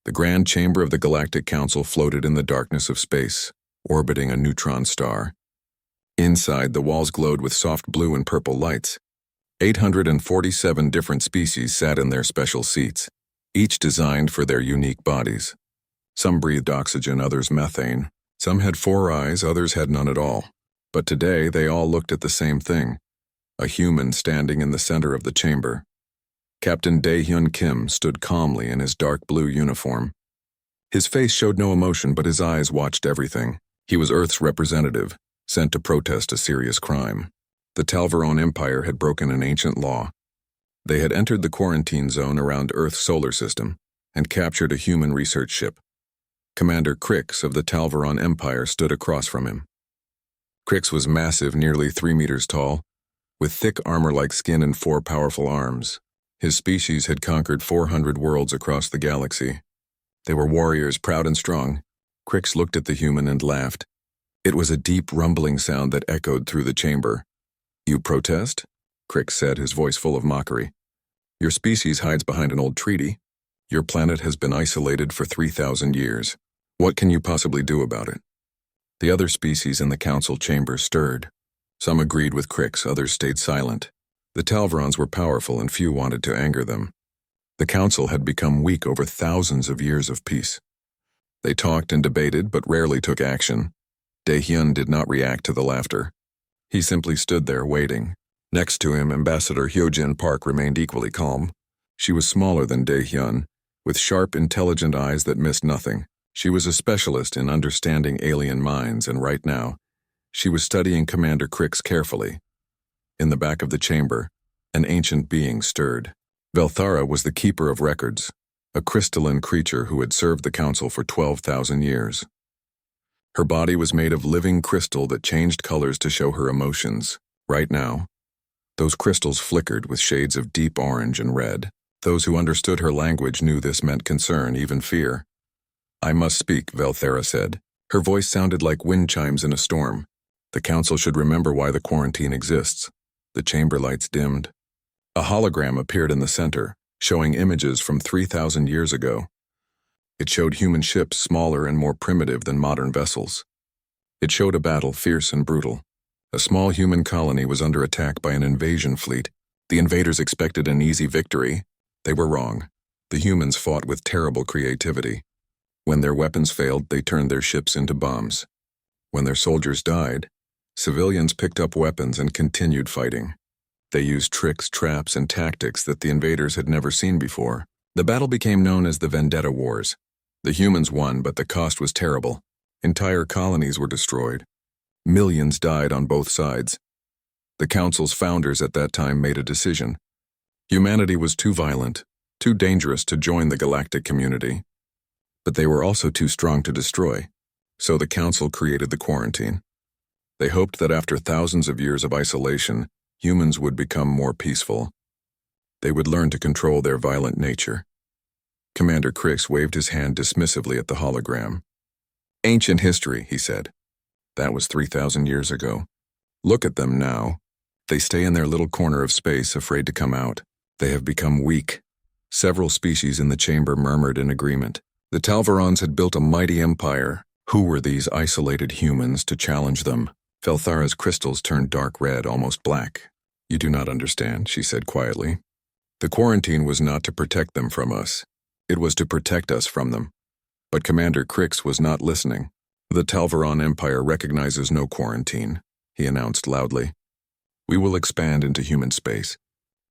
The grand chamber of the Galactic Council floated in the darkness of space, orbiting a neutron star. Inside, the walls glowed with soft blue and purple lights. 847 different species sat in their special seats, each designed for their unique bodies. Some breathed oxygen, others methane. Some had 4 eyes, others had none at all. But today, they all looked at the same thing, a human standing in the center of the chamber. Captain Dae-hyun Kim stood calmly in his dark blue uniform. His face showed no emotion, but his eyes watched everything. He was Earth's representative, sent to protest a serious crime. The Talvaron Empire had broken an ancient law. They had entered the quarantine zone around Earth's solar system and captured a human research ship. Commander Crix of the Talvaron Empire stood across from him. Crix was massive, nearly 3 meters tall, with thick armor-like skin and 4 powerful arms. His species had conquered 400 worlds across the galaxy. They were warriors, proud and strong. Crix looked at the human and laughed. It was a deep, rumbling sound that echoed through the chamber. "You protest?" Crix said, his voice full of mockery. "Your species hides behind an old treaty. Your planet has been isolated for 3,000 years. What can you possibly do about it?" The other species in the council chamber stirred. Some agreed with Crix, others stayed silent. The Talvarons were powerful and few wanted to anger them. The council had become weak over thousands of years of peace. They talked and debated, but rarely took action. Dae-hyun did not react to the laughter. He simply stood there, waiting. Next to him, Ambassador Hyojin Park remained equally calm. She was smaller than Dae-hyun, with sharp, intelligent eyes that missed nothing. She was a specialist in understanding alien minds, and right now, she was studying Commander Crix carefully. In the back of the chamber, an ancient being stirred. Velthara was the keeper of records, a crystalline creature who had served the council for 12,000 years. Her body was made of living crystal that changed colors to show her emotions. Right now, those crystals flickered with shades of deep orange and red. Those who understood her language knew this meant concern, even fear. "I must speak," Velthara said. Her voice sounded like wind chimes in a storm. "The council should remember why the quarantine exists." The chamber lights dimmed. A hologram appeared in the center, showing images from 3,000 years ago. It showed human ships smaller and more primitive than modern vessels. It showed a battle fierce and brutal. A small human colony was under attack by an invasion fleet. The invaders expected an easy victory. They were wrong. The humans fought with terrible creativity. When their weapons failed, they turned their ships into bombs. When their soldiers died, civilians picked up weapons and continued fighting. They used tricks, traps, and tactics that the invaders had never seen before. The battle became known as the Vendetta Wars. The humans won, but the cost was terrible. Entire colonies were destroyed. Millions died on both sides. The council's founders at that time made a decision. Humanity was too violent, too dangerous to join the galactic community. But they were also too strong to destroy. So the council created the quarantine. They hoped that after thousands of years of isolation, humans would become more peaceful. They would learn to control their violent nature. Commander Crix waved his hand dismissively at the hologram. "Ancient history," he said. "That was 3,000 years ago. Look at them now. They stay in their little corner of space, afraid to come out. They have become weak." Several species in the chamber murmured in agreement. The Talvarons had built a mighty empire. Who were these isolated humans to challenge them? Velthara's crystals turned dark red, almost black. "You do not understand," she said quietly. "The quarantine was not to protect them from us. It was to protect us from them." But Commander Crix was not listening. "The Talvaron Empire recognizes no quarantine," he announced loudly. "We will expand into human space.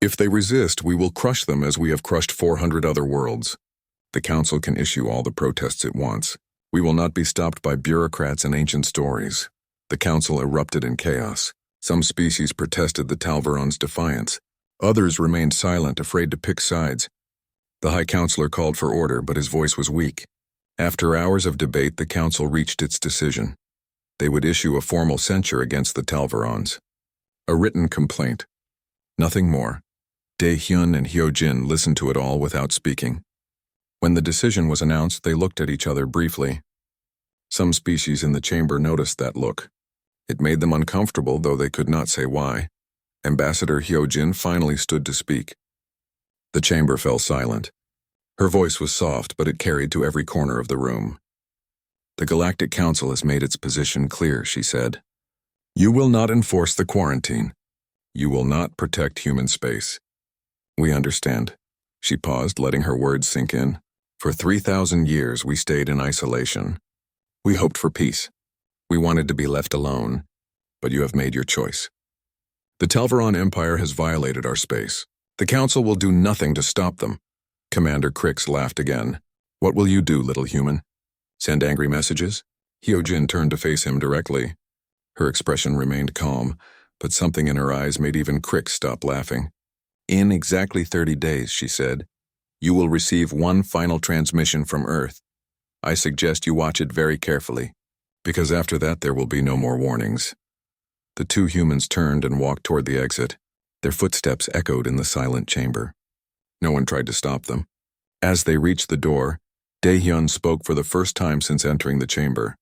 If they resist, we will crush them as we have crushed 400 other worlds. The council can issue all the protests it wants. We will not be stopped by bureaucrats and ancient stories." The council erupted in chaos. Some species protested the Talvaron's defiance. Others remained silent, afraid to pick sides. The High Counselor called for order, but his voice was weak. After hours of debate, the council reached its decision. They would issue a formal censure against the Talvarons. A written complaint. Nothing more. Dae-hyun and Hyojin listened to it all without speaking. When the decision was announced, they looked at each other briefly. Some species in the chamber noticed that look. It made them uncomfortable, though they could not say why. Ambassador Hyojin finally stood to speak. The chamber fell silent. Her voice was soft, but it carried to every corner of the room. "The Galactic Council has made its position clear," she said. "You will not enforce the quarantine. You will not protect human space." "We understand." She paused, letting her words sink in. "For 3,000 years we stayed in isolation. We hoped for peace. We wanted to be left alone, but you have made your choice. The Talvaron Empire has violated our space. The Council will do nothing to stop them." Commander Crix laughed again. "What will you do, little human? Send angry messages?" Hyojin turned to face him directly. Her expression remained calm, but something in her eyes made even Crix stop laughing. "In exactly 30 days, she said, you will receive one final transmission from Earth. I suggest you watch it very carefully, because after that there will be no more warnings." The two humans turned and walked toward the exit. Their footsteps echoed in the silent chamber. No one tried to stop them. As they reached the door, Daehyun spoke for the first time since entering the chamber.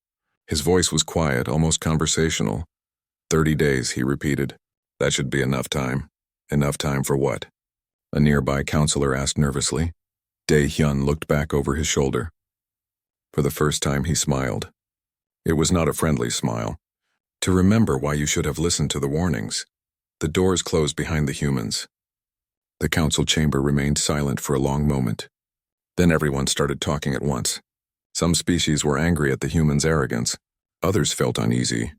His voice was quiet, almost conversational. 30 days, he repeated. That should be enough time. Enough time for what? A nearby counselor asked nervously. Daehyun looked back over his shoulder. For the first time he smiled. It was not a friendly smile. "To remember why you should have listened to the warnings." The doors closed behind the humans. The council chamber remained silent for a long moment. Then everyone started talking at once. Some species were angry at the humans' arrogance. Others felt uneasy.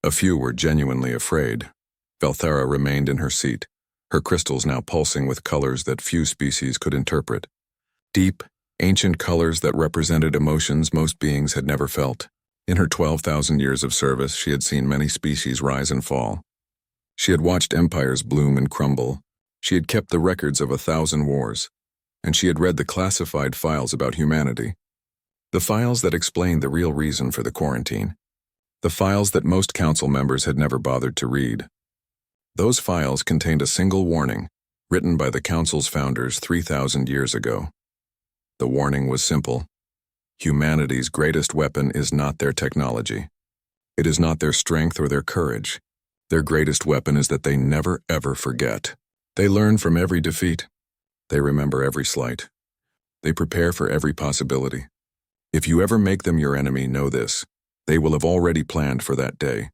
A few were genuinely afraid. Velthara remained in her seat, her crystals now pulsing with colors that few species could interpret. Deep, ancient colors that represented emotions most beings had never felt. In her 12,000 years of service, she had seen many species rise and fall. She had watched empires bloom and crumble. She had kept the records of 1,000 wars. And she had read the classified files about humanity. The files that explained the real reason for the quarantine. The files that most council members had never bothered to read. Those files contained a single warning, written by the council's founders 3,000 years ago. The warning was simple. Humanity's greatest weapon is not their technology. It is not their strength or their courage. Their greatest weapon is that they never ever forget. They learn from every defeat. They remember every slight. They prepare for every possibility. If you ever make them your enemy, know this. They will have already planned for that day.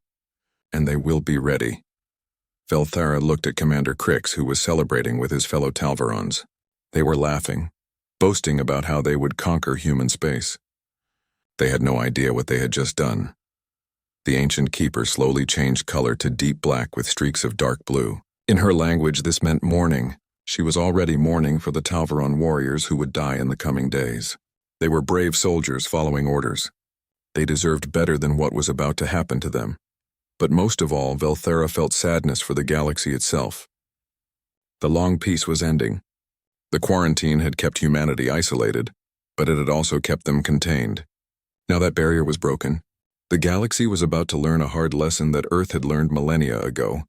And they will be ready. Velthara looked at Commander Crix, who was celebrating with his fellow Talvarons. They were laughing, boasting about how they would conquer human space. They had no idea what they had just done. The ancient keeper slowly changed color to deep black with streaks of dark blue. In her language, this meant mourning. She was already mourning for the Talvaron warriors who would die in the coming days. They were brave soldiers following orders. They deserved better than what was about to happen to them. But most of all, Velthara felt sadness for the galaxy itself. The long peace was ending. The quarantine had kept humanity isolated, but it had also kept them contained. Now that barrier was broken. The galaxy was about to learn a hard lesson that Earth had learned millennia ago.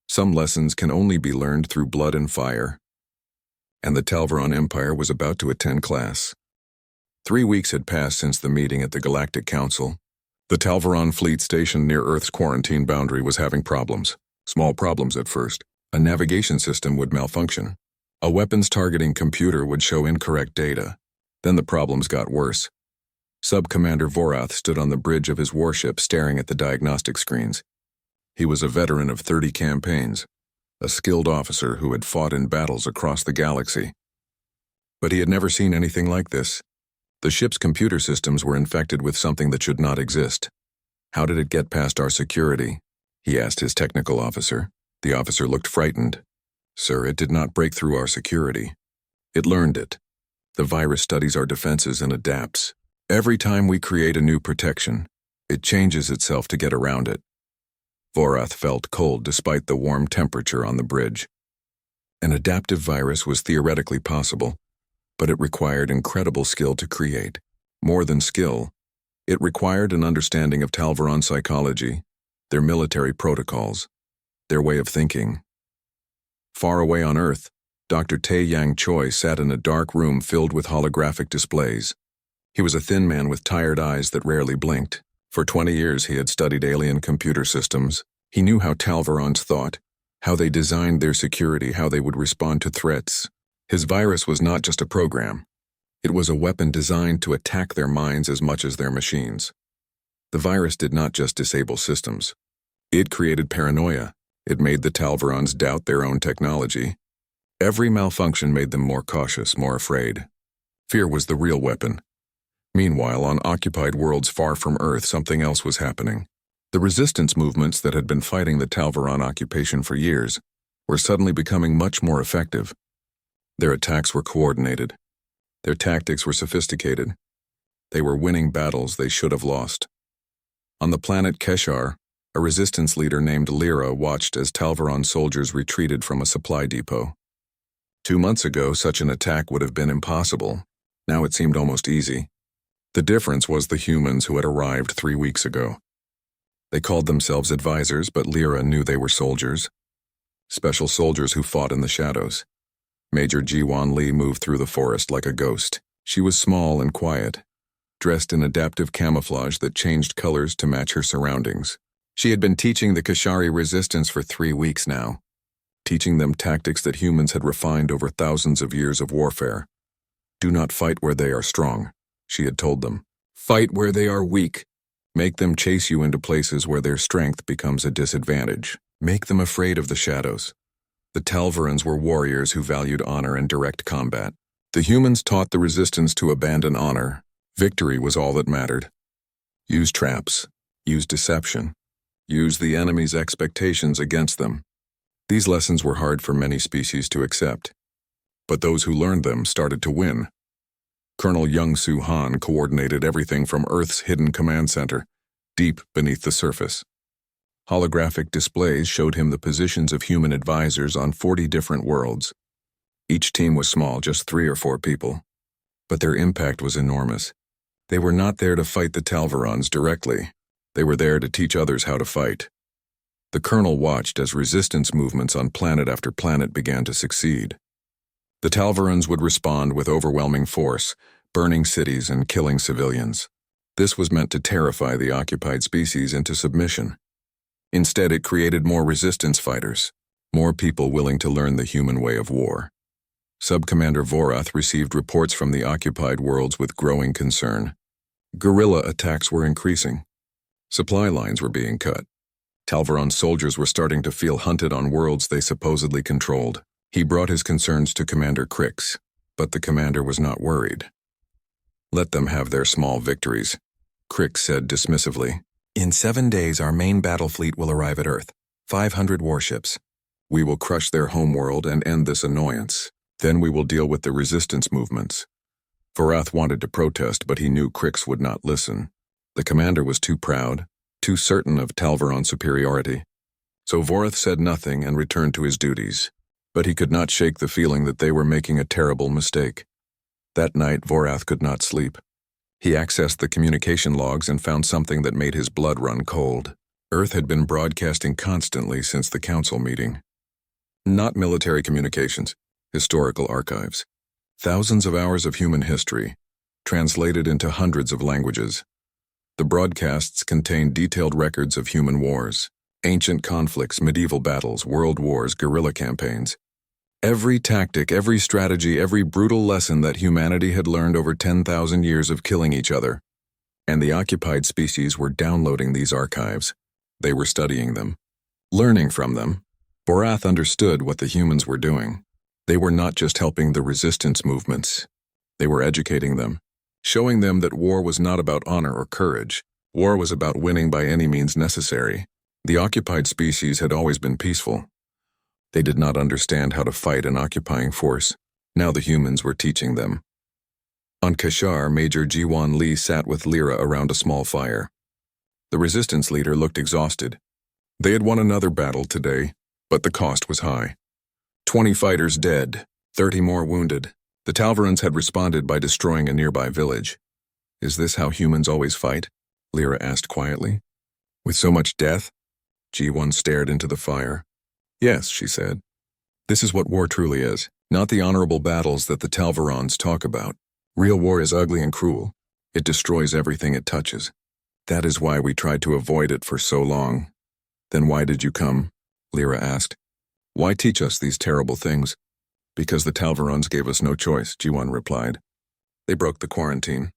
Some lessons can only be learned through blood and fire. And the Talvaron Empire was about to attend class. 3 weeks had passed since the meeting at the Galactic Council. The Talvaron fleet stationed near Earth's quarantine boundary was having problems. Small problems at first. A navigation system would malfunction. A weapons targeting computer would show incorrect data. Then the problems got worse. Sub-Commander Vorath stood on the bridge of his warship staring at the diagnostic screens. He was a veteran of 30 campaigns, a skilled officer who had fought in battles across the galaxy. But he had never seen anything like this. The ship's computer systems were infected with something that should not exist. "How did it get past our security?" he asked his technical officer. The officer looked frightened. "Sir, it did not break through our security. It learned it. The virus studies our defenses and adapts. Every time we create a new protection, it changes itself to get around it." Vorath felt cold despite the warm temperature on the bridge. An adaptive virus was theoretically possible, but it required incredible skill to create. More than skill, it required an understanding of Talvaron psychology, their military protocols, their way of thinking. Far away on Earth, Dr. Tae Yang Choi sat in a dark room filled with holographic displays. He was a thin man with tired eyes that rarely blinked. For 20 years he had studied alien computer systems. He knew how Talvarons thought, how they designed their security, how they would respond to threats. His virus was not just a program. It was a weapon designed to attack their minds as much as their machines. The virus did not just disable systems. It created paranoia. It made the Talvarons doubt their own technology. Every malfunction made them more cautious, more afraid. Fear was the real weapon. Meanwhile, on occupied worlds far from Earth, something else was happening. The resistance movements that had been fighting the Talvaron occupation for years were suddenly becoming much more effective. Their attacks were coordinated. Their tactics were sophisticated. They were winning battles they should have lost. On the planet Keshar, a resistance leader named Lyra watched as Talvaron soldiers retreated from a supply depot. 2 months ago, such an attack would have been impossible. Now it seemed almost easy. The difference was the humans who had arrived 3 weeks ago. They called themselves advisors, but Lyra knew they were soldiers. Special soldiers who fought in the shadows. Major Jiwan Lee moved through the forest like a ghost. She was small and quiet, dressed in adaptive camouflage that changed colors to match her surroundings. She had been teaching the Kashari resistance for 3 weeks now, teaching them tactics that humans had refined over thousands of years of warfare. Do not fight where they are strong, she had told them. Fight where they are weak. Make them chase you into places where their strength becomes a disadvantage. Make them afraid of the shadows. The Talvarons were warriors who valued honor and direct combat. The humans taught the resistance to abandon honor. Victory was all that mattered. Use traps. Use deception. Use the enemy's expectations against them. These lessons were hard for many species to accept. But those who learned them started to win. Colonel Young-Soo Han coordinated everything from Earth's hidden command center, deep beneath the surface. Holographic displays showed him the positions of human advisors on 40 different worlds. Each team was small, just 3 or 4 people. But their impact was enormous. They were not there to fight the Talvarons directly. They were there to teach others how to fight. The colonel watched as resistance movements on planet after planet began to succeed. The Talvarons would respond with overwhelming force, burning cities and killing civilians. This was meant to terrify the occupied species into submission. Instead, it created more resistance fighters, more people willing to learn the human way of war. Sub-Commander Vorath received reports from the occupied worlds with growing concern. Guerrilla attacks were increasing. Supply lines were being cut. Talvaron soldiers were starting to feel hunted on worlds they supposedly controlled. He brought his concerns to Commander Crix, but the commander was not worried. Let them have their small victories, Crix said dismissively. In 7 days, our main battle fleet will arrive at Earth, 500 warships. We will crush their homeworld and end this annoyance. Then we will deal with the resistance movements. Vorath wanted to protest, but he knew Crix would not listen. The commander was too proud, too certain of Talvaron's superiority. So Vorath said nothing and returned to his duties. But he could not shake the feeling that they were making a terrible mistake. That night, Vorath could not sleep. He accessed the communication logs and found something that made his blood run cold. Earth had been broadcasting constantly since the council meeting. Not military communications, historical archives. Thousands of hours of human history, translated into hundreds of languages. The broadcasts contained detailed records of human wars, ancient conflicts, medieval battles, world wars, guerrilla campaigns. Every tactic, every strategy, every brutal lesson that humanity had learned over 10,000 years of killing each other. And the occupied species were downloading these archives. They were studying them, learning from them. Vorath understood what the humans were doing. They were not just helping the resistance movements. They were educating them, showing them that war was not about honor or courage. War was about winning by any means necessary. The occupied species had always been peaceful. They did not understand how to fight an occupying force. Now the humans were teaching them. On Kashar, Major Jiwan Lee sat with Lyra around a small fire. The resistance leader looked exhausted. They had won another battle today, but the cost was high. 20 fighters dead, 30 more wounded. The Talvarons had responded by destroying a nearby village. Is this how humans always fight? Lyra asked quietly. With so much death? Jiwan stared into the fire. Yes, she said. This is what war truly is, not the honorable battles that the Talvarons talk about. Real war is ugly and cruel. It destroys everything it touches. That is why we tried to avoid it for so long. Then why did you come? Lyra asked. Why teach us these terrible things? Because the Talvarons gave us no choice, Jiwan replied. They broke the quarantine.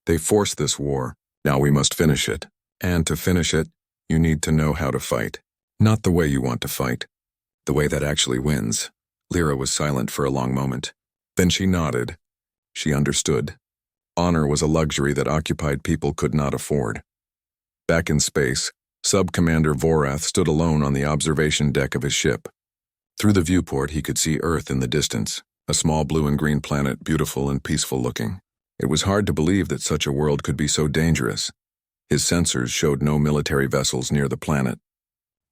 They forced this war. Now we must finish it. And to finish it, you need to know how to fight. Not the way you want to fight. The way that actually wins. Lyra was silent for a long moment. Then she nodded. She understood. Honor was a luxury that occupied people could not afford. Back in space, Sub-Commander Vorath stood alone on the observation deck of his ship. Through the viewport he could see Earth in the distance, a small blue and green planet, beautiful and peaceful looking. It was hard to believe that such a world could be so dangerous. His sensors showed no military vessels near the planet.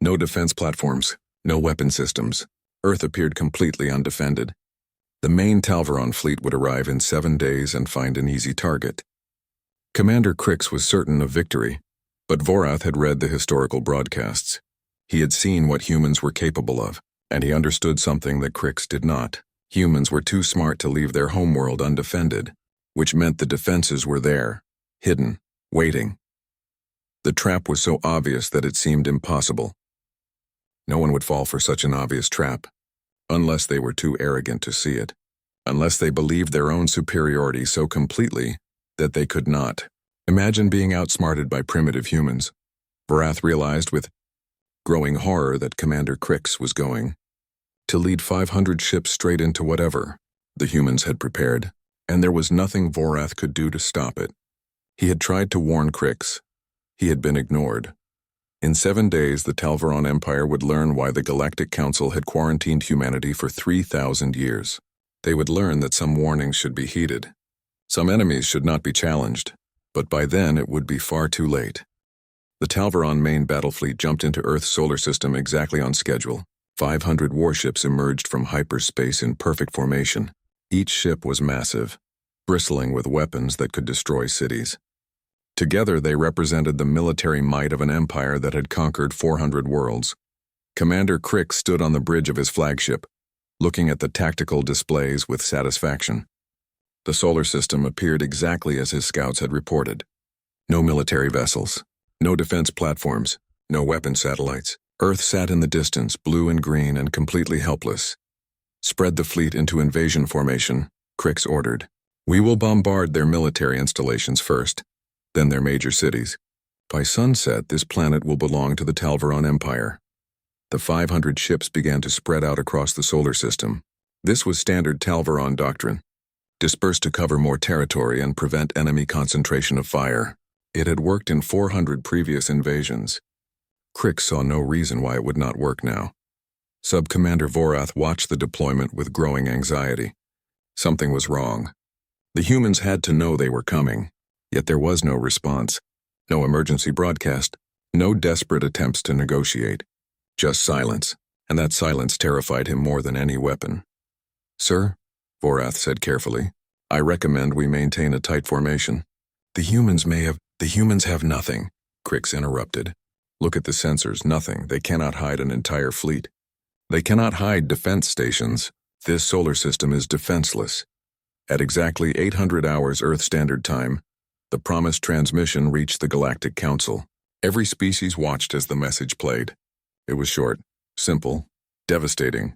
No defense platforms, no weapon systems. Earth appeared completely undefended. The main Talvaron fleet would arrive in 7 days and find an easy target. Commander Crix was certain of victory, but Vorath had read the historical broadcasts. He had seen what humans were capable of, and he understood something that Crix did not. Humans were too smart to leave their homeworld undefended, which meant the defenses were there, hidden, waiting. The trap was so obvious that it seemed impossible. No one would fall for such an obvious trap, unless they were too arrogant to see it, unless they believed their own superiority so completely that they could not. Imagine being outsmarted by primitive humans. Vorath realized with growing horror that Commander Crix was going to lead 500 ships straight into whatever the humans had prepared, and there was nothing Vorath could do to stop it. He had tried to warn Crix. He had been ignored. In 7 days, the Talvaron Empire would learn why the Galactic Council had quarantined humanity for 3,000 years. They would learn that some warnings should be heeded. Some enemies should not be challenged, but by then it would be far too late. The Talvaron main battle fleet jumped into Earth's solar system exactly on schedule. 500 warships emerged from hyperspace in perfect formation. Each ship was massive, bristling with weapons that could destroy cities. Together they represented the military might of an empire that had conquered 400 worlds. Commander Crix stood on the bridge of his flagship, looking at the tactical displays with satisfaction. The solar system appeared exactly as his scouts had reported. No military vessels, no defense platforms, no weapon satellites. Earth sat in the distance, blue and green and completely helpless. Spread the fleet into invasion formation, Crix ordered. We will bombard their military installations first, then their major cities. By sunset, this planet will belong to the Talvaron Empire. The 500 ships began to spread out across the solar system. This was standard Talvaron doctrine. Disperse to cover more territory and prevent enemy concentration of fire. It had worked in 400 previous invasions. Crix saw no reason why it would not work now. Sub-Commander Vorath watched the deployment with growing anxiety. Something was wrong. The humans had to know they were coming. Yet there was no response, no emergency broadcast, no desperate attempts to negotiate. Just silence, and that silence terrified him more than any weapon. Sir, Vorath said carefully, I recommend we maintain a tight formation. The humans have nothing, Crix interrupted. Look at the sensors, nothing. They cannot hide an entire fleet. They cannot hide defense stations. This solar system is defenseless. At exactly 800 hours Earth Standard Time, the promised transmission reached the Galactic Council. Every species watched as the message played. It was short, simple, devastating.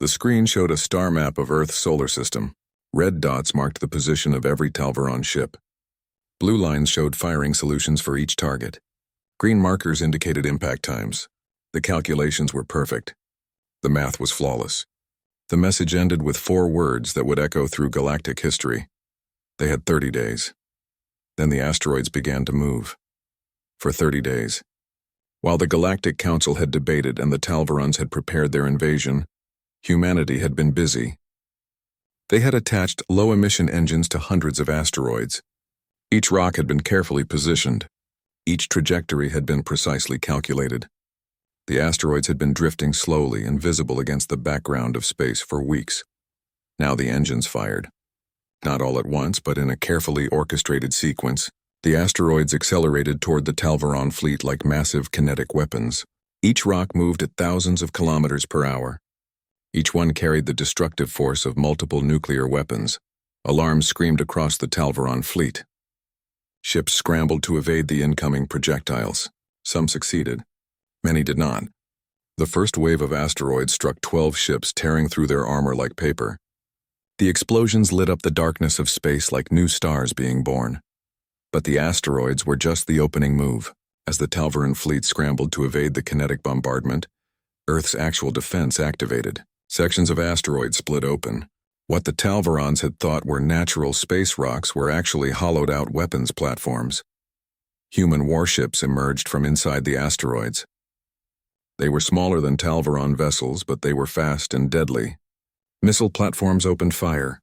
The screen showed a star map of Earth's solar system. Red dots marked the position of every Talvaron ship. Blue lines showed firing solutions for each target. Green markers indicated impact times. The calculations were perfect. The math was flawless. The message ended with 4 words that would echo through galactic history. They had 30 days. Then the asteroids began to move. For 30 days. While the Galactic Council had debated and the Talvarons had prepared their invasion, humanity had been busy. They had attached low-emission engines to hundreds of asteroids. Each rock had been carefully positioned. Each trajectory had been precisely calculated. The asteroids had been drifting slowly, invisible against the background of space for weeks. Now the engines fired. Not all at once, but in a carefully orchestrated sequence, the asteroids accelerated toward the Talvaron fleet like massive kinetic weapons. Each rock moved at thousands of kilometers per hour. Each one carried the destructive force of multiple nuclear weapons. Alarms screamed across the Talvaron fleet. Ships scrambled to evade the incoming projectiles. Some succeeded. Many did not. The first wave of asteroids struck 12 ships, tearing through their armor like paper. The explosions lit up the darkness of space like new stars being born. But the asteroids were just the opening move. As the Talvaran fleet scrambled to evade the kinetic bombardment, Earth's actual defense activated. Sections of asteroids split open. What the Talvarans had thought were natural space rocks were actually hollowed-out weapons platforms. Human warships emerged from inside the asteroids. They were smaller than Talvaran vessels, but they were fast and deadly. Missile platforms opened fire.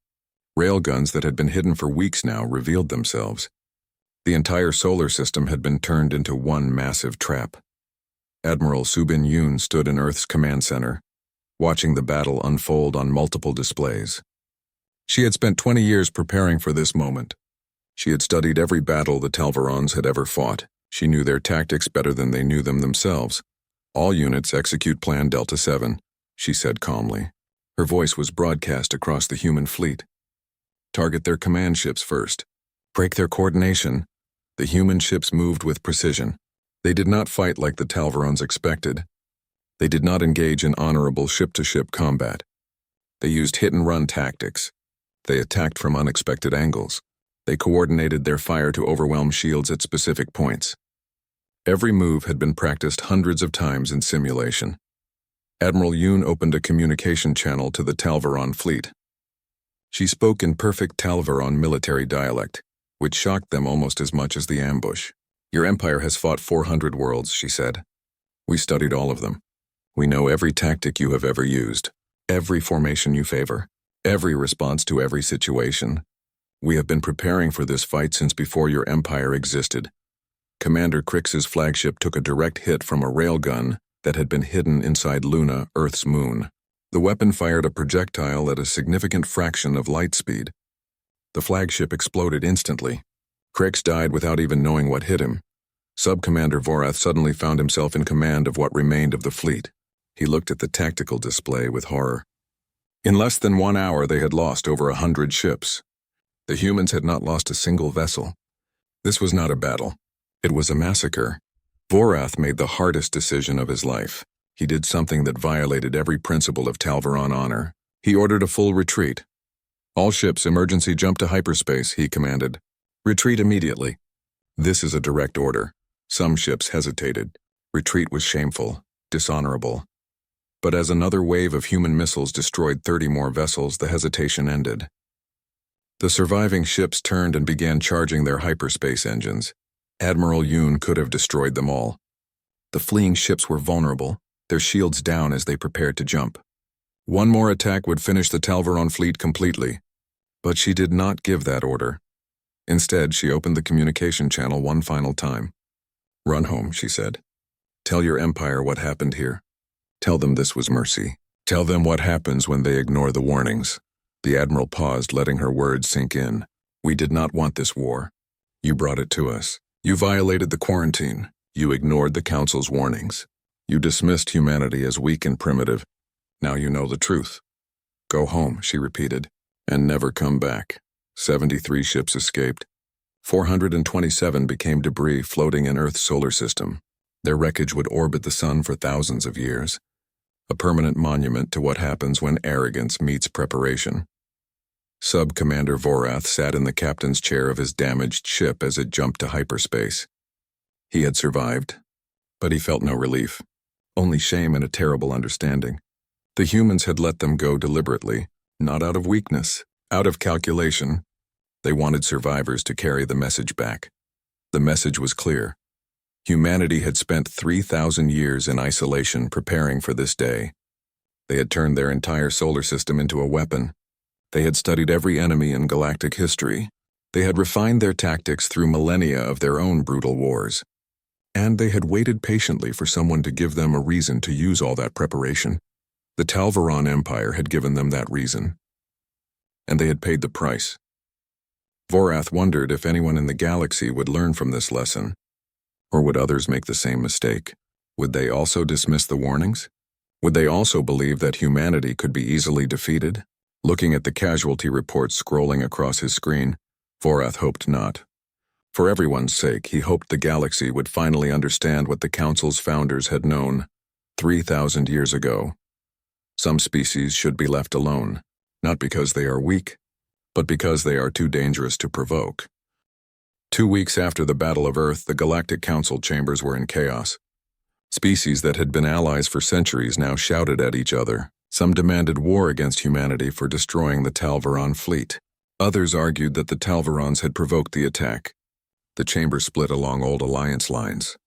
Railguns that had been hidden for weeks now revealed themselves. The entire solar system had been turned into one massive trap. Admiral Subin Yoon stood in Earth's command center, watching the battle unfold on multiple displays. She had spent 20 years preparing for this moment. She had studied every battle the Talvarans had ever fought. She knew their tactics better than they knew them themselves. "All units execute Plan Delta 7, she said calmly. Her voice was broadcast across the human fleet. Target their command ships first. Break their coordination. The human ships moved with precision. They did not fight like the Talvarans expected. They did not engage in honorable ship-to-ship combat. They used hit-and-run tactics. They attacked from unexpected angles. They coordinated their fire to overwhelm shields at specific points. Every move had been practiced hundreds of times in simulation. Admiral Yoon opened a communication channel to the Talvaran fleet. She spoke in perfect Talvaran military dialect, which shocked them almost as much as the ambush. "Your empire has fought 400 worlds," she said. "We studied all of them. We know every tactic you have ever used, every formation you favor, every response to every situation. We have been preparing for this fight since before your empire existed." Commander Crix's flagship took a direct hit from a railgun that had been hidden inside Luna, Earth's moon. The weapon fired a projectile at a significant fraction of light speed. The flagship exploded instantly. Crix died without even knowing what hit him. Sub-Commander Vorath suddenly found himself in command of what remained of the fleet. He looked at the tactical display with horror. In less than 1 hour, they had lost over 100 ships. The humans had not lost a single vessel. This was not a battle. It was a massacre. Vorath made the hardest decision of his life. He did something that violated every principle of Talvaran honor. He ordered a full retreat. "All ships, emergency jump to hyperspace," he commanded. "Retreat immediately." This is a direct order. Some ships hesitated. Retreat was shameful, dishonorable. But as another wave of human missiles destroyed 30 more vessels, the hesitation ended. The surviving ships turned and began charging their hyperspace engines. Admiral Yoon could have destroyed them all. The fleeing ships were vulnerable, their shields down as they prepared to jump. One more attack would finish the Talvaran fleet completely. But she did not give that order. Instead, she opened the communication channel one final time. "Run home," she said. "Tell your empire what happened here. Tell them this was mercy. Tell them what happens when they ignore the warnings." The Admiral paused, letting her words sink in. "We did not want this war. You brought it to us. You violated the quarantine. You ignored the Council's warnings. You dismissed humanity as weak and primitive. Now you know the truth. Go home," she repeated, "and never come back." 73 ships escaped. 427 became debris floating in Earth's solar system. Their wreckage would orbit the sun for thousands of years. A permanent monument to what happens when arrogance meets preparation. Sub-Commander Vorath sat in the captain's chair of his damaged ship as it jumped to hyperspace. He had survived, but he felt no relief, only shame and a terrible understanding. The humans had let them go deliberately, not out of weakness, out of calculation. They wanted survivors to carry the message back. The message was clear. Humanity had spent 3,000 years in isolation preparing for this day. They had turned their entire solar system into a weapon. They had studied every enemy in galactic history. They had refined their tactics through millennia of their own brutal wars. And they had waited patiently for someone to give them a reason to use all that preparation. The Talvaran Empire had given them that reason. And they had paid the price. Vorath wondered if anyone in the galaxy would learn from this lesson. Or would others make the same mistake? Would they also dismiss the warnings? Would they also believe that humanity could be easily defeated? Looking at the casualty reports scrolling across his screen, Vorath hoped not. For everyone's sake, he hoped the galaxy would finally understand what the Council's founders had known 3,000 years ago. Some species should be left alone. not because they are weak, but because they are too dangerous to provoke. 2 weeks after the Battle of Earth, the Galactic Council chambers were in chaos. Species that had been allies for centuries now shouted at each other. Some demanded war against humanity for destroying the Talvaron fleet. Others argued that the Talvarons had provoked the attack. The chamber split along old alliance lines.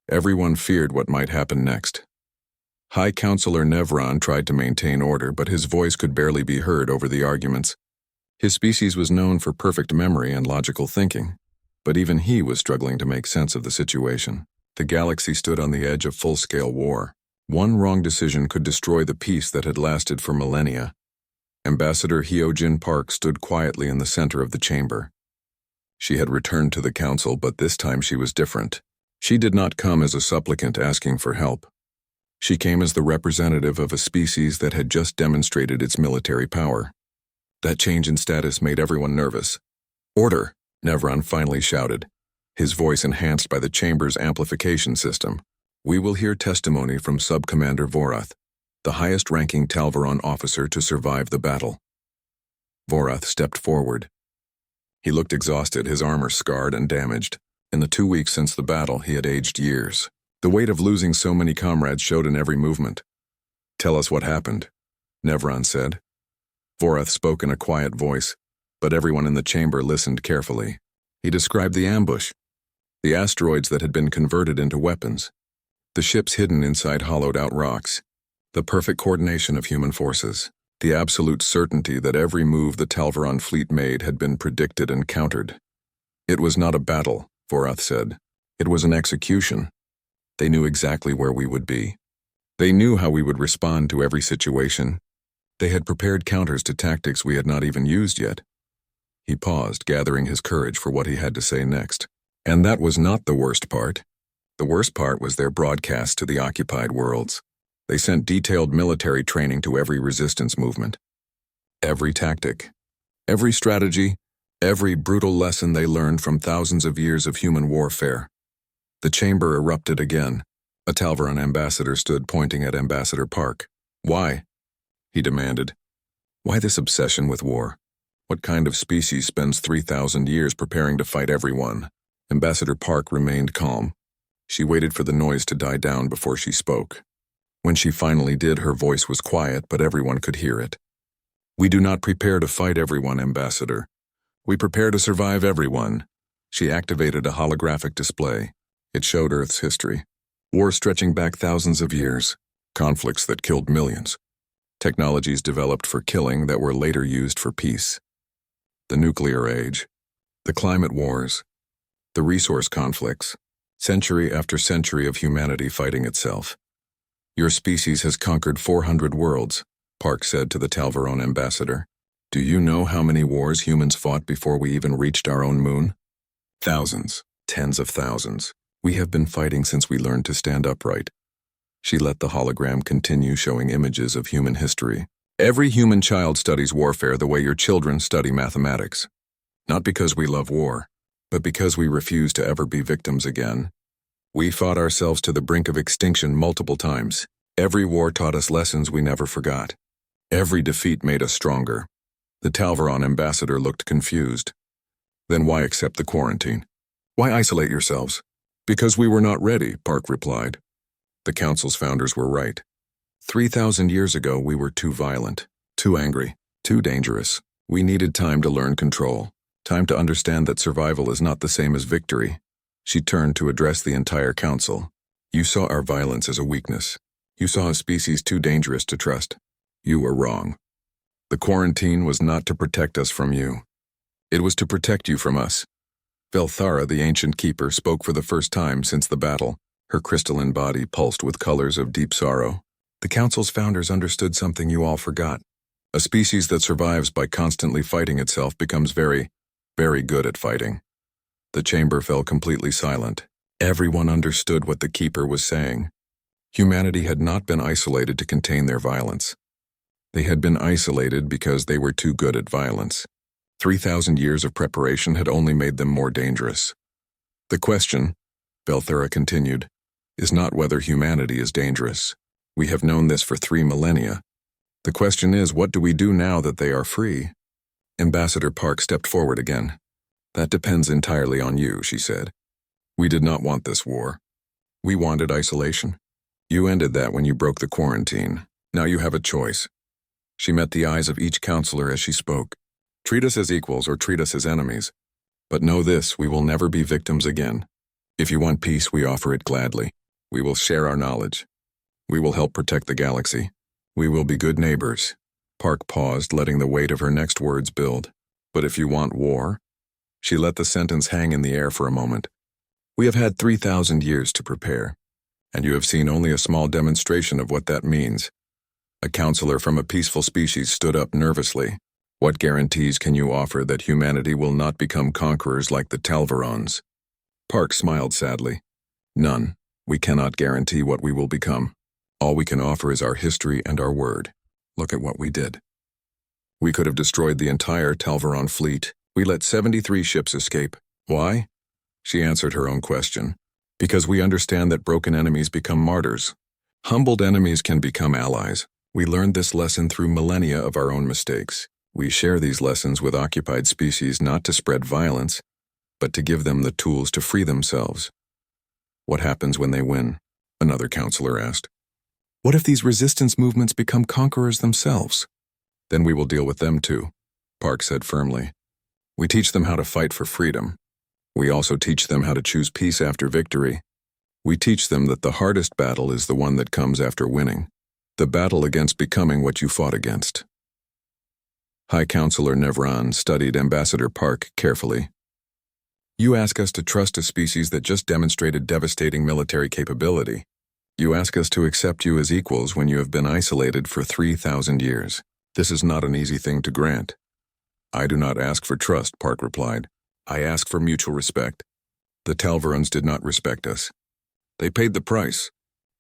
Everyone feared what might happen next. High Counselor Nevron tried to maintain order, but his voice could barely be heard over the arguments. His species was known for perfect memory and logical thinking, but even he was struggling to make sense of the situation. The galaxy stood on the edge of full-scale war. One wrong decision could destroy the peace that had lasted for millennia. Ambassador Hyojin Park stood quietly in the center of the chamber. She had returned to the council, but this time she was different. She did not come as a supplicant asking for help. She came as the representative of a species that had just demonstrated its military power. That change in status made everyone nervous. "Order!" Nevron finally shouted, his voice enhanced by the chamber's amplification system. "We will hear testimony from Sub-Commander Vorath, the highest-ranking Talvaron officer to survive the battle." Vorath stepped forward. He looked exhausted, his armor scarred and damaged. In the 2 weeks since the battle, he had aged years. The weight of losing so many comrades showed in every movement. "Tell us what happened," Nevron said. Vorath spoke in a quiet voice, but everyone in the chamber listened carefully. He described the ambush, the asteroids that had been converted into weapons, the ships hidden inside hollowed-out rocks, the perfect coordination of human forces, the absolute certainty that every move the Talvaron fleet made had been predicted and countered. "It was not a battle," Vorath said. "It was an execution. They knew exactly where we would be. They knew how we would respond to every situation. They had prepared counters to tactics we had not even used yet." He paused, gathering his courage for what he had to say next. "And that was not the worst part. The worst part was their broadcast to the occupied worlds. They sent detailed military training to every resistance movement. Every tactic, every strategy, every brutal lesson they learned from thousands of years of human warfare." The chamber erupted again. A Talvaron ambassador stood pointing at Ambassador Park. "Why?" he demanded. "Why this obsession with war? What kind of species spends 3,000 years preparing to fight everyone?" Ambassador Park remained calm. She waited for the noise to die down before she spoke. When she finally did, her voice was quiet, but everyone could hear it. "We do not prepare to fight everyone, Ambassador. We prepare to survive everyone." She activated a holographic display. It showed Earth's history. Wars stretching back thousands of years. Conflicts that killed millions. Technologies developed for killing that were later used for peace. The nuclear age. The climate wars. The resource conflicts. Century after century of humanity fighting itself. "Your species has conquered 400 worlds," Park said to the Talvaron ambassador. "Do you know how many wars humans fought before we even reached our own moon? Thousands, tens of thousands. We have been fighting since we learned to stand upright." She let the hologram continue showing images of human history. "Every human child studies warfare the way your children study mathematics. Not because we love war, but because we refuse to ever be victims again. We fought ourselves to the brink of extinction multiple times. Every war taught us lessons we never forgot. Every defeat made us stronger." The Talvaron ambassador looked confused. "Then why accept the quarantine? Why isolate yourselves?" "Because we were not ready," Park replied. The Council's founders were right. 3,000 years ago, we were too violent, too angry, too dangerous. We needed time to learn control, time to understand that survival is not the same as victory. She turned to address the entire Council. "You saw our violence as a weakness. You saw a species too dangerous to trust. You were wrong. The quarantine was not to protect us from you. It was to protect you from us." Velthara, the ancient keeper, spoke for the first time since the battle. Her crystalline body pulsed with colors of deep sorrow. "The Council's founders understood something you all forgot. A species that survives by constantly fighting itself becomes very, very good at fighting." The chamber fell completely silent. Everyone understood what the keeper was saying. Humanity had not been isolated to contain their violence. They had been isolated because they were too good at violence. 3,000 years of preparation had only made them more dangerous. "The question," Velthara continued, "is not whether humanity is dangerous. We have known this for 3 millennia. The question is, what do we do now that they are free? Ambassador Park stepped forward again. That depends entirely on you, she said. We did not want this war. We wanted isolation. You ended that when you broke the quarantine. Now you have a choice. She met the eyes of each counselor as she spoke. Treat us as equals or treat us as enemies. But know this, we will never be victims again. If you want peace, we offer it gladly. We will share our knowledge. We will help protect the galaxy. We will be good neighbors. Park paused, letting the weight of her next words build. But if you want war? She let the sentence hang in the air for a moment. We have had 3,000 years to prepare, and you have seen only a small demonstration of what that means. A counselor from a peaceful species stood up nervously. What guarantees can you offer that humanity will not become conquerors like the Talvarons? Park smiled sadly. None. We cannot guarantee what we will become. All we can offer is our history and our word. Look at what we did. We could have destroyed the entire Talvaron fleet. We let 73 ships escape. Why? She answered her own question. Because we understand that broken enemies become martyrs. Humbled enemies can become allies. We learned this lesson through millennia of our own mistakes. We share these lessons with occupied species not to spread violence, but to give them the tools to free themselves. What happens when they win? Another counselor asked. What if these resistance movements become conquerors themselves? Then we will deal with them too, Park said firmly. We teach them how to fight for freedom. We also teach them how to choose peace after victory. We teach them that the hardest battle is the one that comes after winning, the battle against becoming what you fought against. High Counselor Nevran studied Ambassador Park carefully. You ask us to trust a species that just demonstrated devastating military capability. You ask us to accept you as equals when you have been isolated for 3,000 years. This is not an easy thing to grant. I do not ask for trust, Park replied. I ask for mutual respect. The Talvarons did not respect us. They paid the price.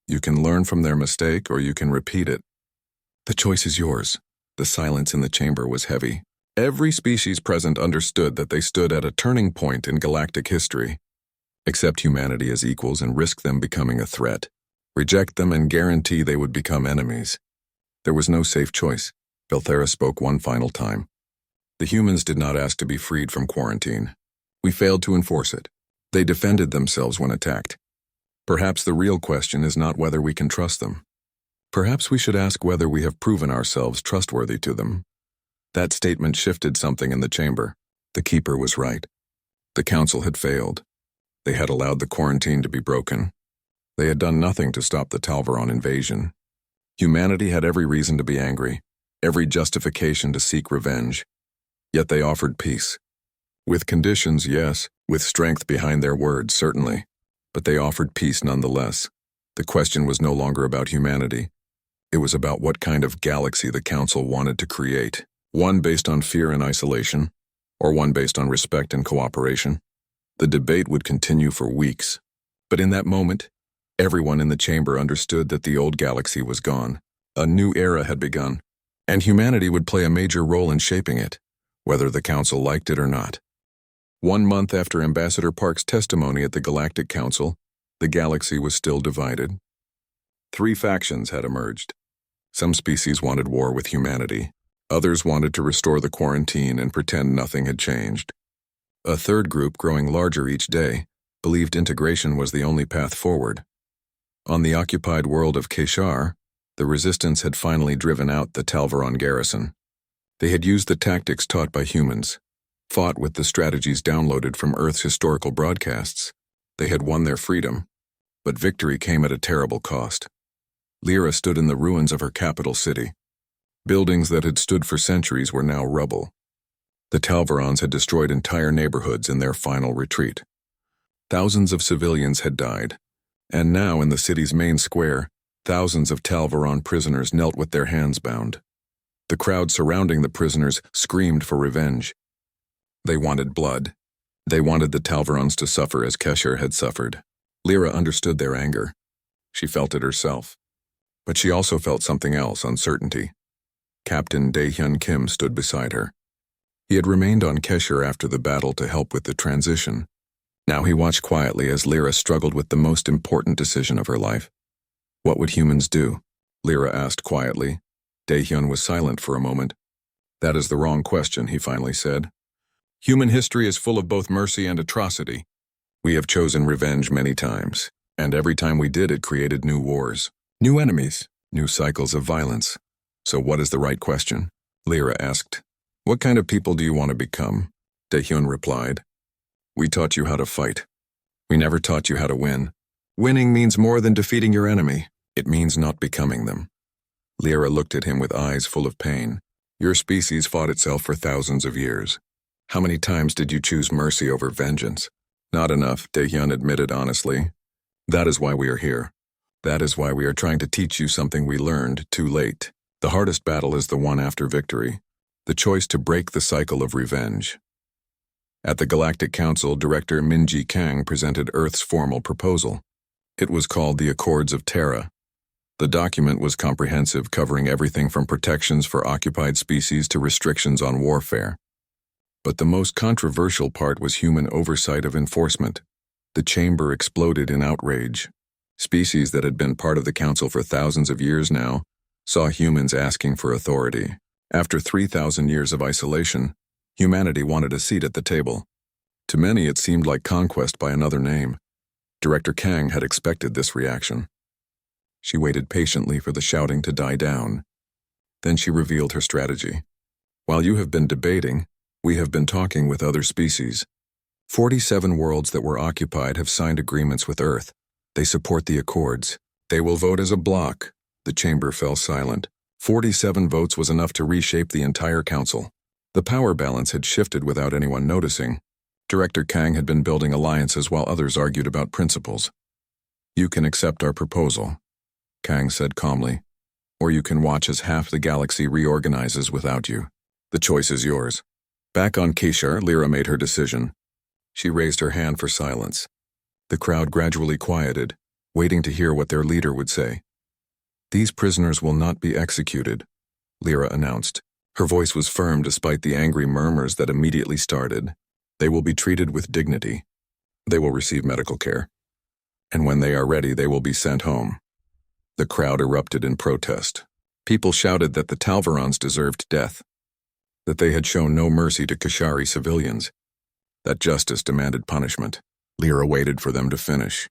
You can learn from their mistake or you can repeat it. The choice is yours. The silence in the chamber was heavy. Every species present understood that they stood at a turning point in galactic history. Accept humanity as equals and risk them becoming a threat. Reject them and guarantee they would become enemies. There was no safe choice. Belthera spoke one final time. The humans did not ask to be freed from quarantine. We failed to enforce it. They defended themselves when attacked. Perhaps the real question is not whether we can trust them. Perhaps we should ask whether we have proven ourselves trustworthy to them. That statement shifted something in the chamber. The Keeper was right. The Council had failed. They had allowed the quarantine to be broken. They had done nothing to stop the Talvaron invasion. Humanity had every reason to be angry, every justification to seek revenge. Yet they offered peace. With conditions, yes, with strength behind their words, certainly. But they offered peace nonetheless. The question was no longer about humanity. It was about what kind of galaxy the Council wanted to create. One based on fear and isolation, or one based on respect and cooperation. The debate would continue for weeks. But in that moment, everyone in the chamber understood that the old galaxy was gone. A new era had begun, and humanity would play a major role in shaping it, whether the Council liked it or not. 1 month after Ambassador Park's testimony at the Galactic Council, the galaxy was still divided. 3 factions had emerged. Some species wanted war with humanity. Others wanted to restore the quarantine and pretend nothing had changed. A third group, growing larger each day, believed integration was the only path forward. On the occupied world of Keshar, the resistance had finally driven out the Talvaron garrison. They had used the tactics taught by humans, fought with the strategies downloaded from Earth's historical broadcasts. They had won their freedom, but victory came at a terrible cost. Lyra stood in the ruins of her capital city. Buildings that had stood for centuries were now rubble. The Talvarons had destroyed entire neighborhoods in their final retreat. Thousands of civilians had died, and now in the city's main square, thousands of Talvaron prisoners knelt with their hands bound. The crowd surrounding the prisoners screamed for revenge. They wanted blood. They wanted the Talvarons to suffer as Kesher had suffered. Lyra understood their anger. She felt it herself. But she also felt something else, uncertainty. Captain Dae-hyun Kim stood beside her. He had remained on Kesher after the battle to help with the transition. Now he watched quietly as Lyra struggled with the most important decision of her life. What would humans do? Lyra asked quietly. Daehyun was silent for a moment. That is the wrong question, he finally said. Human history is full of both mercy and atrocity. We have chosen revenge many times, and every time we did it created new wars, new enemies, new cycles of violence. So what is the right question? Lyra asked. What kind of people do you want to become? Daehyun replied. We taught you how to fight. We never taught you how to win. Winning means more than defeating your enemy. It means not becoming them. Lyra looked at him with eyes full of pain. Your species fought itself for thousands of years. How many times did you choose mercy over vengeance? Not enough, Daehyun admitted honestly. That is why we are here. That is why we are trying to teach you something we learned too late. The hardest battle is the one after victory, the choice to break the cycle of revenge. At the Galactic Council, Director Minji Kang presented Earth's formal proposal. It was called the Accords of Terra. The document was comprehensive, covering everything from protections for occupied species to restrictions on warfare. But the most controversial part was human oversight of enforcement. The chamber exploded in outrage. Species that had been part of the Council for thousands of years now saw humans asking for authority. After 3,000 years of isolation, humanity wanted a seat at the table. To many, it seemed like conquest by another name. Director Kang had expected this reaction. She waited patiently for the shouting to die down. Then she revealed her strategy. While you have been debating, we have been talking with other species. 47 worlds that were occupied have signed agreements with Earth. They support the Accords. They will vote as a bloc. The chamber fell silent. 47 votes was enough to reshape the entire council. The power balance had shifted without anyone noticing. Director Kang had been building alliances while others argued about principles. You can accept our proposal, Kang said calmly, or you can watch as half the galaxy reorganizes without you. The choice is yours. Back on Kishar, Lyra made her decision. She raised her hand for silence. The crowd gradually quieted, waiting to hear what their leader would say. These prisoners will not be executed, Lyra announced. Her voice was firm despite the angry murmurs that immediately started. They will be treated with dignity. They will receive medical care. And when they are ready, they will be sent home. The crowd erupted in protest. People shouted that the Talvarons deserved death, that they had shown no mercy to Kashari civilians, that justice demanded punishment. Lyra waited for them to finish.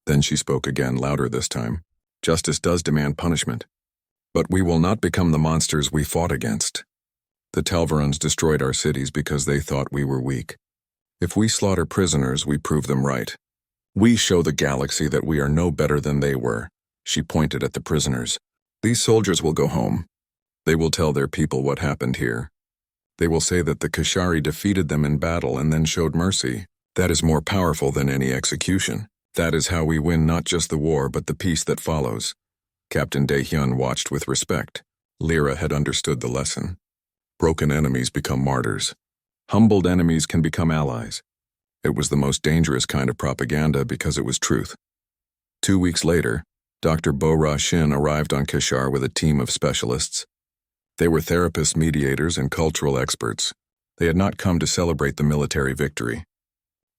Then she spoke again, louder this time. Justice does demand punishment, but we will not become the monsters we fought against. The Talvarons destroyed our cities because they thought we were weak. If we slaughter prisoners, we prove them right. We show the galaxy that we are no better than they were. She pointed at the prisoners. These soldiers will go home. They will tell their people what happened here. They will say that the Kashari defeated them in battle and then showed mercy. That is more powerful than any execution. That is how we win not just the war but the peace that follows. Captain Daehyun watched with respect. Lyra had understood the lesson. Broken enemies become martyrs. Humbled enemies can become allies. It was the most dangerous kind of propaganda because it was truth. 2 weeks later, Dr. Bo-Ra Shin arrived on Kishar with a team of specialists. They were therapists, mediators, and cultural experts. They had not come to celebrate the military victory.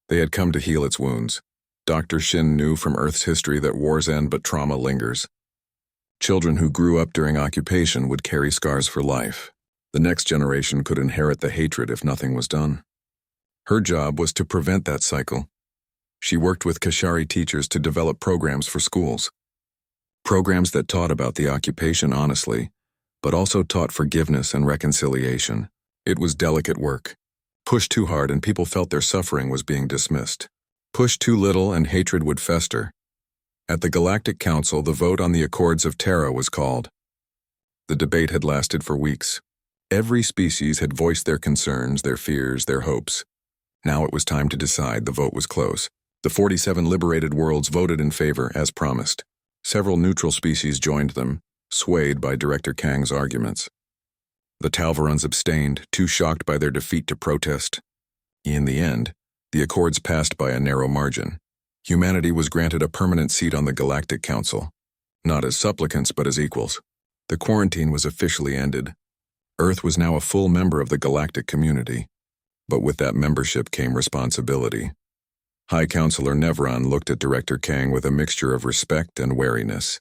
They had come to heal its wounds. Dr. Shin knew from Earth's history that wars end but trauma lingers. Children who grew up during occupation would carry scars for life. The next generation could inherit the hatred if nothing was done. Her job was to prevent that cycle. She worked with Kashari teachers to develop programs for schools. Programs that taught about the occupation honestly, but also taught forgiveness and reconciliation. It was delicate work. Push too hard and people felt their suffering was being dismissed. Push too little and hatred would fester. At the Galactic Council, the vote on the Accords of Terra was called. The debate had lasted for weeks. Every species had voiced their concerns, their fears, their hopes. Now it was time to decide. The vote was close. The 47 liberated worlds voted in favor, as promised. Several neutral species joined them, swayed by Director Kang's arguments. The Talvarons abstained, too shocked by their defeat to protest. In the end, the Accords passed by a narrow margin. Humanity was granted a permanent seat on the Galactic Council, not as supplicants but as equals. The quarantine was officially ended. Earth was now a full member of the galactic community, but with that membership came responsibility. High Counselor Nevron looked at Director Kang with a mixture of respect and wariness.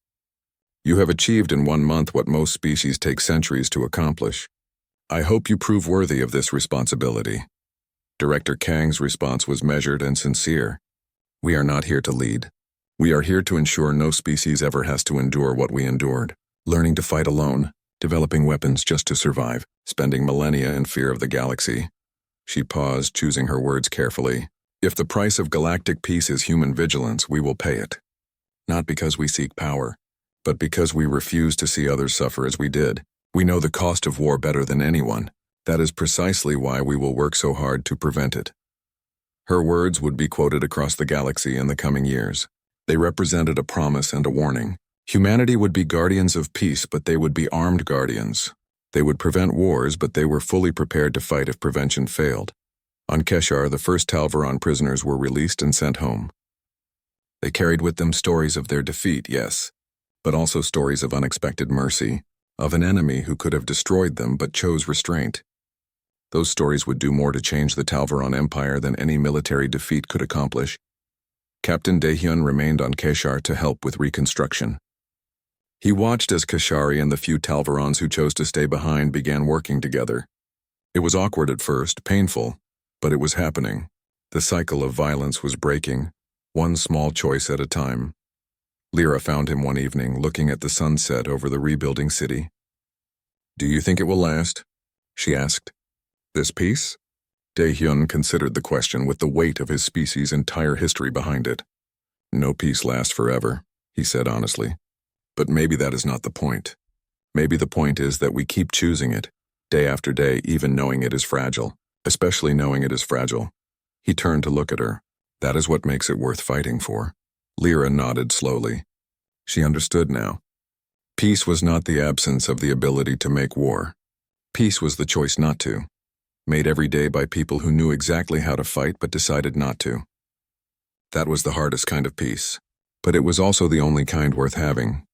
You have achieved in 1 month what most species take centuries to accomplish. I hope you prove worthy of this responsibility." Director Kang's response was measured and sincere. "We are not here to lead. We are here to ensure no species ever has to endure what we endured. Learning to fight alone, developing weapons just to survive, spending millennia in fear of the galaxy." She paused, choosing her words carefully. "If the price of galactic peace is human vigilance, we will pay it. Not because we seek power, but because we refuse to see others suffer as we did. We know the cost of war better than anyone. That is precisely why we will work so hard to prevent it." Her words would be quoted across the galaxy in the coming years. They represented a promise and a warning. Humanity would be guardians of peace, but they would be armed guardians. They would prevent wars, but they were fully prepared to fight if prevention failed. On Keshar, the first Talvaron prisoners were released and sent home. They carried with them stories of their defeat, yes, but also stories of unexpected mercy, of an enemy who could have destroyed them but chose restraint. Those stories would do more to change the Talvaron Empire than any military defeat could accomplish. Captain Daehyun remained on Keshar to help with reconstruction. He watched as Keshari and the few Talvarons who chose to stay behind began working together. It was awkward at first, painful, but it was happening. The cycle of violence was breaking, one small choice at a time. Lyra found him one evening, looking at the sunset over the rebuilding city. "Do you think it will last?" she asked. "This peace?" Daehyun considered the question with the weight of his species' entire history behind it. "No peace lasts forever," he said honestly. "But maybe that is not the point. Maybe the point is that we keep choosing it, day after day, even knowing it is fragile, especially knowing it is fragile." He turned to look at her. "That is what makes it worth fighting for." Lyra nodded slowly. She understood now. Peace was not the absence of the ability to make war. Peace was the choice not to, made every day by people who knew exactly how to fight but decided not to. That was the hardest kind of peace, but it was also the only kind worth having.